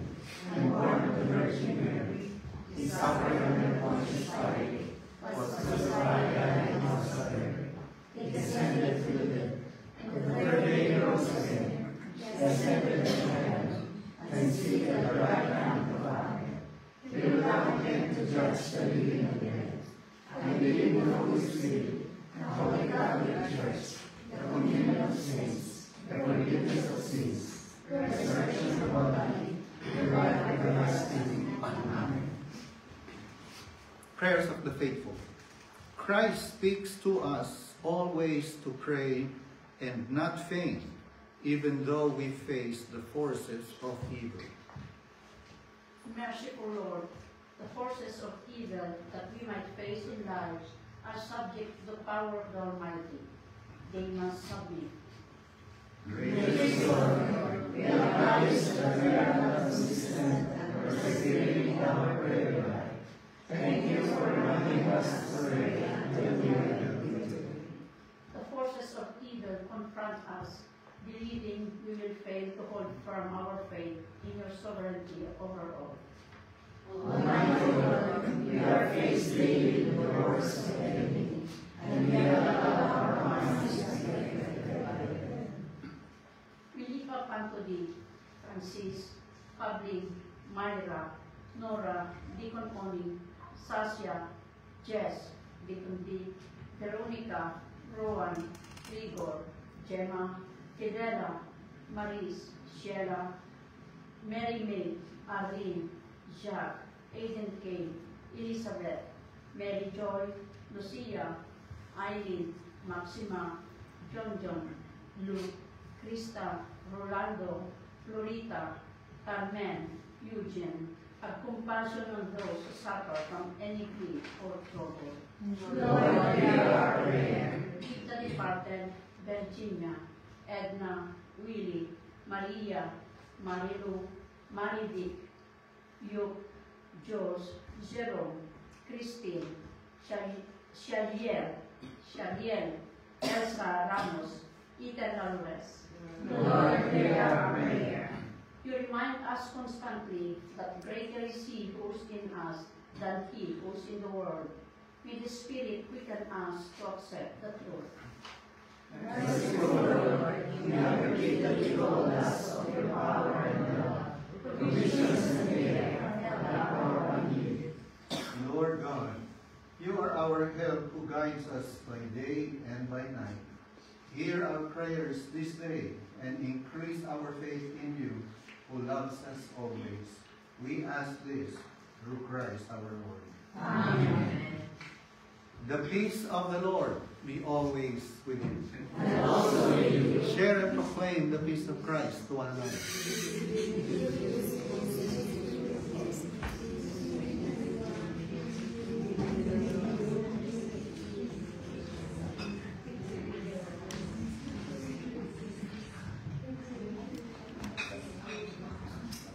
and born of the Virgin Mary. He suffered under Pontius Pilate, was crucified, died, and was buried. He descended to the dead, and the third day he rose again. He ascended into heaven, and seated at the right hand of the Father. He will come again to judge the living and the dead. I believe in the Holy Spirit, the Holy Catholic Church, the communion of saints, the forgiveness of sins, the resurrection of the body, the life everlasting. Amen. Prayers of the faithful. Christ speaks to us always to pray and not faint, even though we face the forces of evil. Merciful Lord, the forces of evil that we might face in life are subject to the power of the Almighty. They must submit. Gracious Lord, we acknowledge that we are not consistent and persevering in our prayer life. Thank you for reminding us to pray until we are completed. The forces of evil confront us, believing we will fail to hold firm our faith in your sovereignty over all. Almighty Lord, we are faced daily with the wars of the enemy, and we have allowed our minds to be affected by them. We lift up unto thee, Francis, Pabli, Myra, Nora, Deacon Oni, Sasha, Jess, Deacon D, Veronica, Rowan, Rigor, Gemma, Fidela, Maris, Sheila, Mary May, Arlene, Jacques, Aiden Kane, Elizabeth, Mary Joy, Lucia, Eileen, Maxima, John, Luke, Krista, Rolando, Florita, Carmen, Eugene, have compassion on those who suffer from any grief or trouble. Lord, hear our prayer. Keep the departed, Virginia, Edna, Willie, Maria, Marilu, Maridic, Yuke, Jos, Jerome, Christine, Shaliel, Elsa Ramos, Ethan Alvarez. Lord, hear our prayer. You remind us constantly that greater is He who is in us than he who is in the world. May the Spirit quicken us to accept the truth. Merciful Lord, we have repeatedly told us of your power and love, provisions and care, and our need. Lord God, you are our help who guides us by day and by night. Hear our prayers this day and increase our faith in you, who loves us always. We ask this through Christ our Lord. Amen. The peace of the Lord be always with you. And also with you. Share and proclaim the peace of Christ to one another.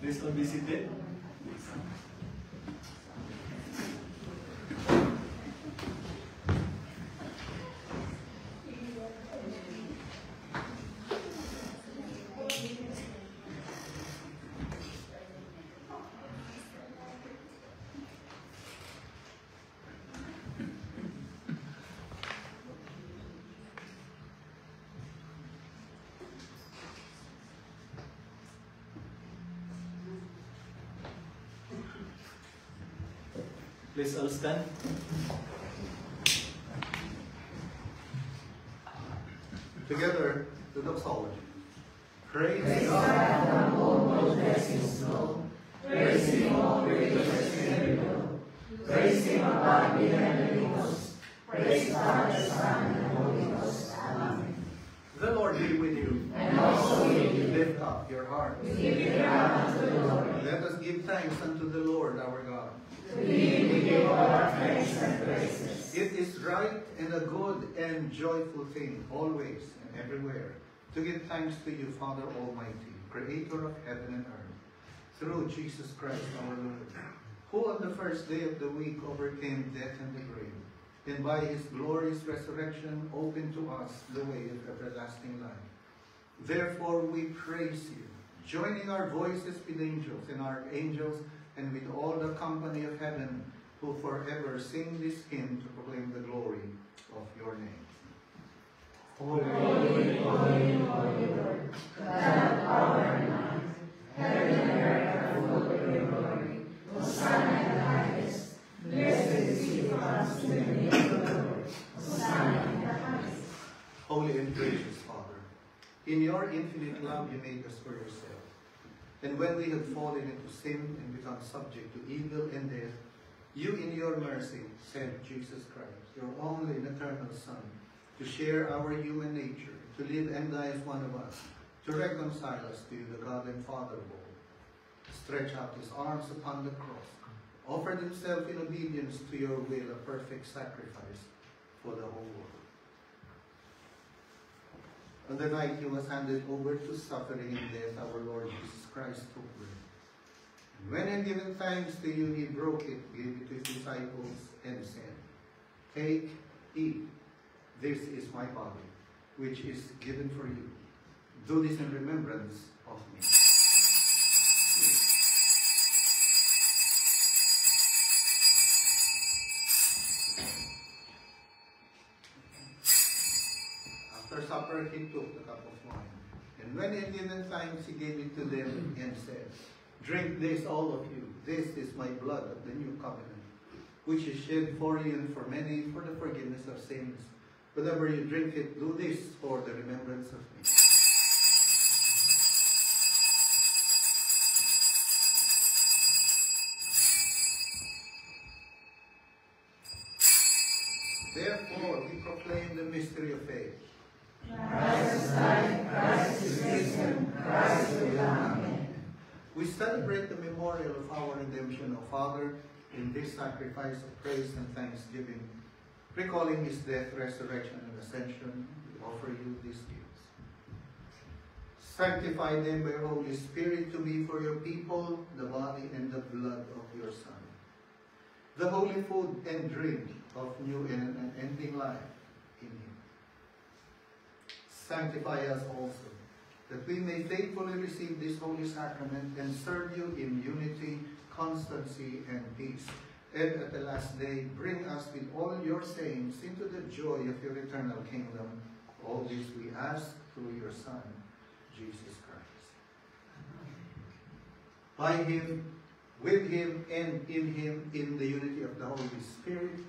Please don't be seated. Please all stand. Together, the doxology. Praise Praise God. God from whom all blessings flow. Praise Him, all creatures in below. Praise Him above the heavenly host. Praise God the Son and the Holy Ghost. Amen. The Lord be with you. And also with you. Lift up your hearts. We give it up unto the Lord. Let us give thanks unto the Lord our God. To Him we give all our thanks and praises. It is right and a good and joyful thing, always and everywhere, to give thanks to you, Father Almighty, Creator of heaven and earth, through Jesus Christ our Lord, who on the first day of the week overcame death and the grave, and by his glorious resurrection opened to us the way of everlasting life. Therefore we praise you, joining our voices with angels and archangels and with all the company of heaven, who forever sing this hymn to proclaim the glory of your name. Holy, holy, holy Lord, God of power and might, heaven and earth are full of your glory. Hosanna in the highest. Blessed is he who comes in the name of the Lord. Hosanna in the highest. Holy and gracious Father, in your infinite love you made us for yourself. And when we had fallen into sin and become subject to evil and death, you in your mercy sent Jesus Christ, your only and eternal Son, to share our human nature, to live and die as one of us, to reconcile us to you, the God and Father of all. Stretch out his arms upon the cross, offered himself in obedience to your will, a perfect sacrifice for the whole world. On the night he was handed over to suffering and death, our Lord Jesus Christ took bread. And when he had given thanks to you, he broke it, gave it to his disciples, and said, "Take, eat. This is my body, which is given for you. Do this in remembrance of me." After supper, he took the cup of wine. And when he had given thanks, he gave it to them and said, "Drink this, all of you. This is my blood of the new covenant, which is shed for you and for many for the forgiveness of sins. Whenever you drink it, do this for the remembrance of me." Therefore, we proclaim the mystery of faith. Christ is died, Christ is risen, Christ will come again. We celebrate the memorial of our redemption, O Father, in this sacrifice of praise and thanksgiving. Recalling his death, resurrection, and ascension, we offer you these gifts. Sanctify them by your Holy Spirit to be for your people the body and the blood of your Son, the holy food and drink of new and unending life in him. Sanctify us also, that we may faithfully receive this holy sacrament and serve you in unity, constancy, and peace. And at the last day, bring us with all your saints into the joy of your eternal kingdom. All this we ask through your Son, Jesus Christ. By him, with him, and in him, in the unity of the Holy Spirit,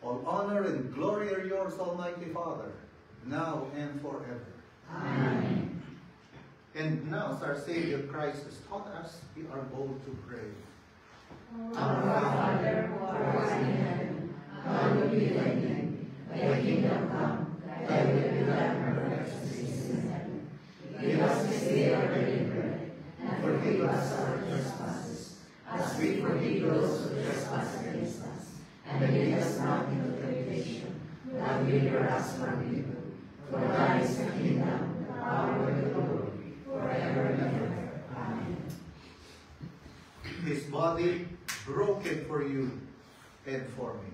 all honor and glory are yours, Almighty Father, now and forever. Amen. And now, as our Savior Christ has taught us, we are bold to pray. Our Father, who art in heaven, hallowed be thy name. Thy kingdom come, thy will be done on earth as it is in heaven. Give us this day our daily bread, and forgive us our trespasses, as we forgive those who trespass against us. And lead us not into temptation, but deliver us from evil. For thine is the kingdom, the power, and the glory, forever and ever. Amen. His body broken for you and for me.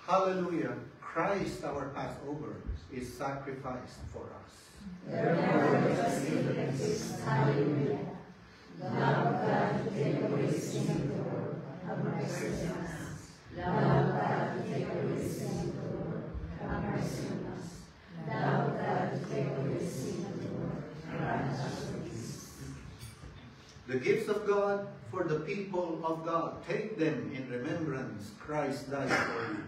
Hallelujah. Christ, our Passover, is sacrificed for us. Therefore let us give thanks. Hallelujah. Lamb of God, who take away sin of the world, have mercy on us. Lamb of God, who take away sin of the world, have mercy on us. Lamb of God, who take away sin of the world, grant us your peace. The gifts of God for the people of God. Take them in remembrance. Christ died for you.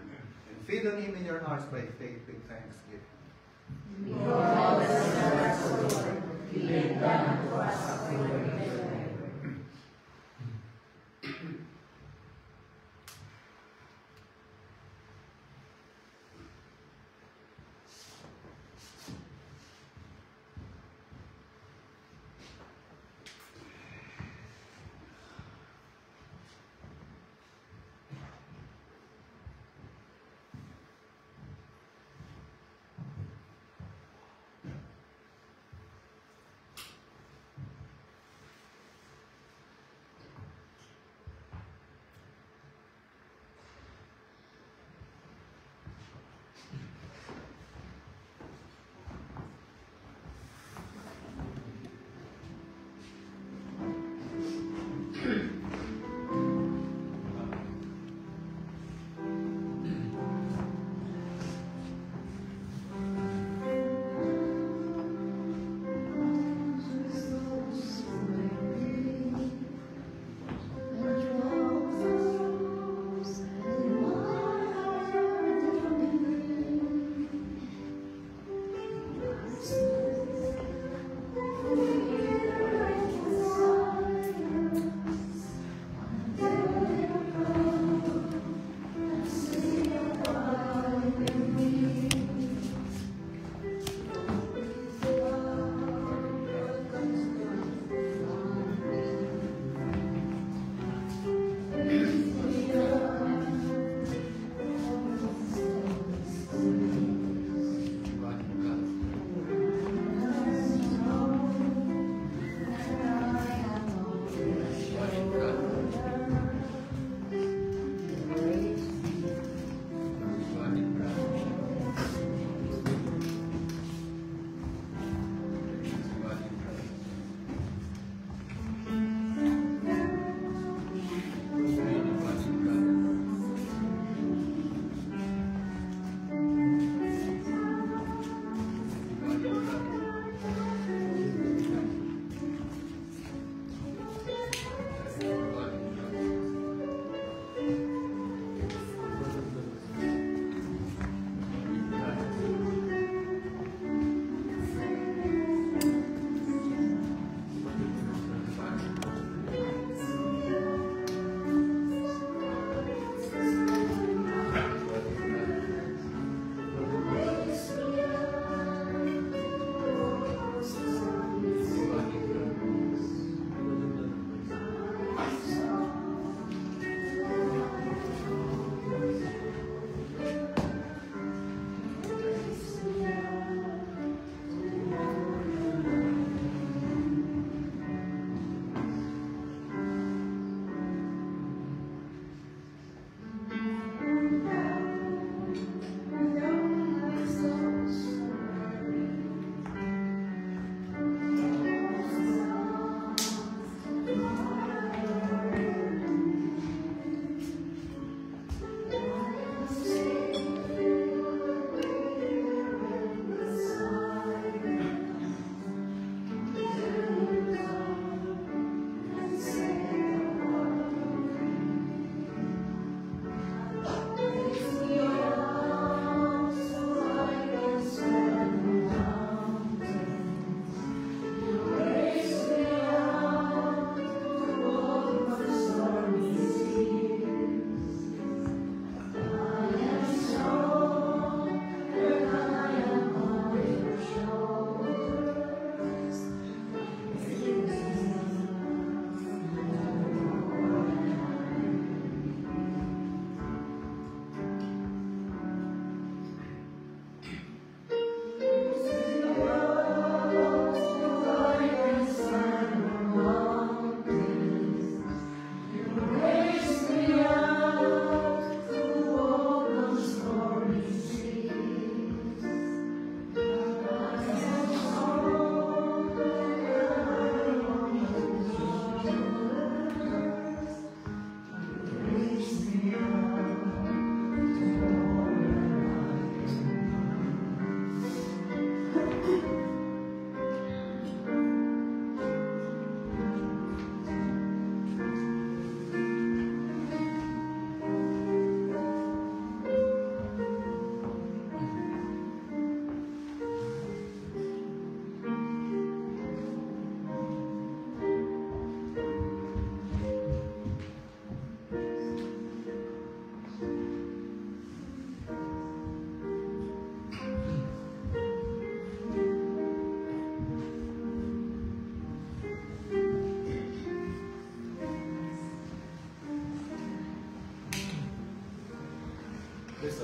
And feed on Him in your hearts by faith with thanksgiving. Behold, all the servants of the Lord, be it done unto us according to your word.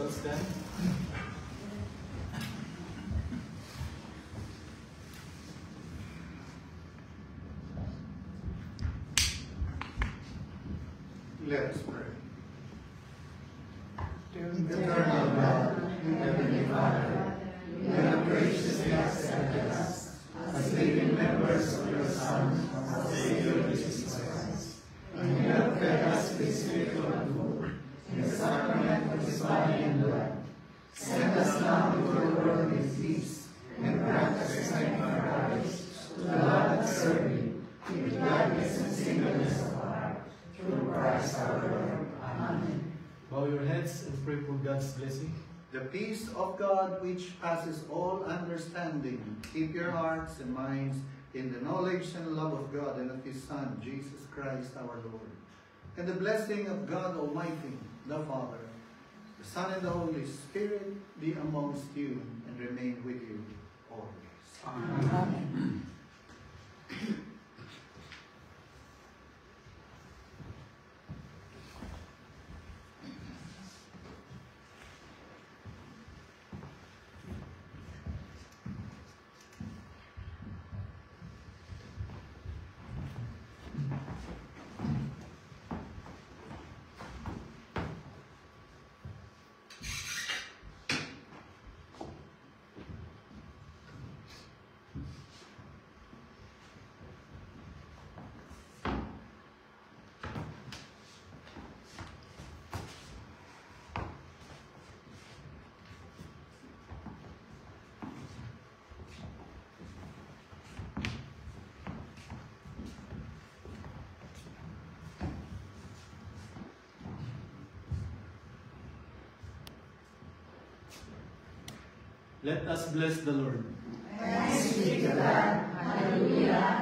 all stand. Let us pray. Eternal God, Heavenly Father, you have graciously accepted us as living members of your Son, our Savior Jesus Christ, and you have fed us with spiritual food in the sacrament of his body and blood. Send us now into the world with peace, and grant us strength and courage to love and serve you with gladness and singleness of heart, through Christ our Lord. Amen. Bow your heads and pray for God's blessing. The peace of God, which passes all understanding, keep your hearts and minds in the knowledge and love of God and of his Son, Jesus Christ our Lord. And the blessing of God Almighty, the Father, the Son, and the Holy Spirit be amongst you and remain with you always. Amen. Let us bless the Lord. Thanks be to God. Hallelujah.